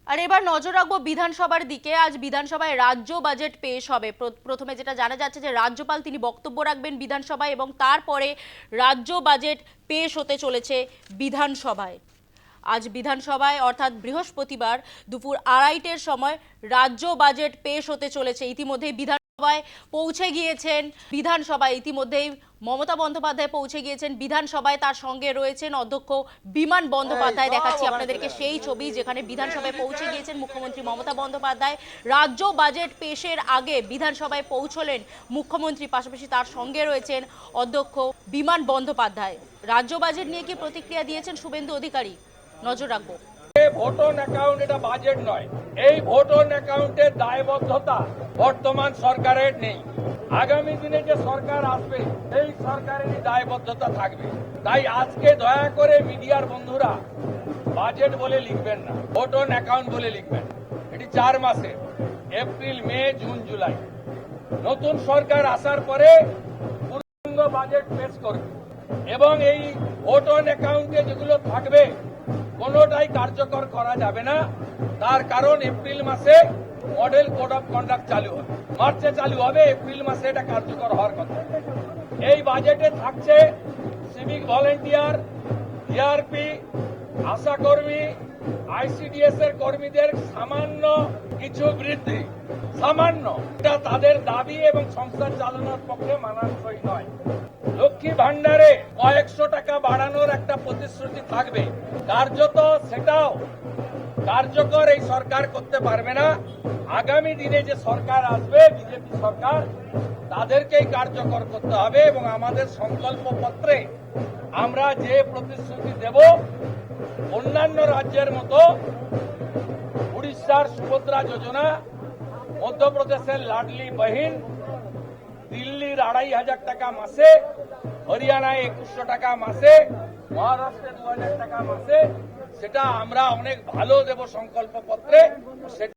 আর এবার নজর রাখবো বিধানসভার দিকে। আজ বিধানসভায় রাজ্য বাজেট পেশ হবে। প্রথমে যেটা জানা যাচ্ছে যে রাজ্যপাল তিনি বক্তব্য রাখবেন বিধানসভায় এবং তারপরে রাজ্য বাজেট পেশ হতে চলেছে বিধানসভায়। আজ বিধানসভায় অর্থাৎ বৃহস্পতিবার দুপুর 2:30টার সময় রাজ্য বাজেট পেশ হতে চলেছে। ইতিমধ্যেই বিধানসভায় পৌঁছে গিয়েছেন ইতিমধ্যেই মমতা বন্দ্যোপাধ্যায় পৌঁছে গিয়েছেন বিধানসভায়। তার সঙ্গে রয়েছেন অধ্যক্ষ বিমান বন্দ্যোপাধ্যায়। দেখাচ্ছি আপনাদেরকে সেই ছবি যেখানে বিধানসভায় পৌঁছে গিয়েছেন মুখ্যমন্ত্রী মমতা বন্দ্যোপাধ্যায়। রাজ্য বাজেট পেশের আগে বিধানসভায় পৌঁছলেন মুখ্যমন্ত্রী, পাশাপাশি তার সঙ্গে রয়েছেন অধ্যক্ষ বিমান বন্দ্যোপাধ্যায়। রাজ্য বাজেট নিয়ে কি প্রতিক্রিয়া দিয়েছেন শুভেন্দু অধিকারী, নজর রাখবো। ভোট অন অ্যাকাউন্ট এটা বাজেট নয়। এই ভোট অন অ্যাকাউন্টের দায়বদ্ধতা বর্তমান সরকারের নেই। আগামী দিনে যে সরকার আসবে সেই সরকারেরই দায়বদ্ধতা থাকবে। তাই আজকে দয়া করে মিডিয়ার বন্ধুরা বাজেট বলে লিখবেন না, ভোট অন অ্যাকাউন্ট বলে লিখবেন। এটি 4 মাসে, এপ্রিল, মে, জুন, জুলাই। নতুন সরকার আসার পরে পূর্ণাঙ্গ বাজেট পেশ করবে এবং এই ভোট অন অ্যাকাউন্টে যেগুলো থাকবে কোনোটাই কার্যকর করা যাবে না। তার কারণ এপ্রিল মাসে মডেল কোড অফ কন্ডাক্ট চালু হবে, মার্চে চালু হবে, এপ্রিল মাসে এটা কার্যকর হওয়ার কথা। এই বাজেটে থাকছে সিভিক ভলেন্টিয়ার, জিআরপি, আশাকর্মী, আইসিডিএস এর কর্মীদের সামান্য কিছু বৃদ্ধি, সামান্য। এটা তাদের দাবি এবং সংসার চালানোর পক্ষে মানানসই নয়। লক্ষ্মী ভান্ডারে কয়েকশো টাকা বাড়ানোর একটা প্রতিশ্রুতি থাকবে, কার্যত সেটাও কার্যকর এই সরকার করতে পারবে না। আগামী দিনে যে সরকার আসবে, বিজেপি সরকার, তাদেরকেই কার্যকর করতে হবে এবং আমাদের সংকল্প পত্রে আমরা যে প্রতিশ্রুতি দেব, অন্যান্য রাজ্যের মতো উড়িষ্যার সুভদ্রা যোজনা, মধ্যপ্রদেশের লাডলি বহিন, দিল্লির 2,500 টাকা মাসে, হরিয়ানায় 2100 টাকা মাসে, মহারাষ্ট্রে 2000 টাকা মাসে, সেটা আমরা অনেক ভালো দেব সংকল্প পত্রে।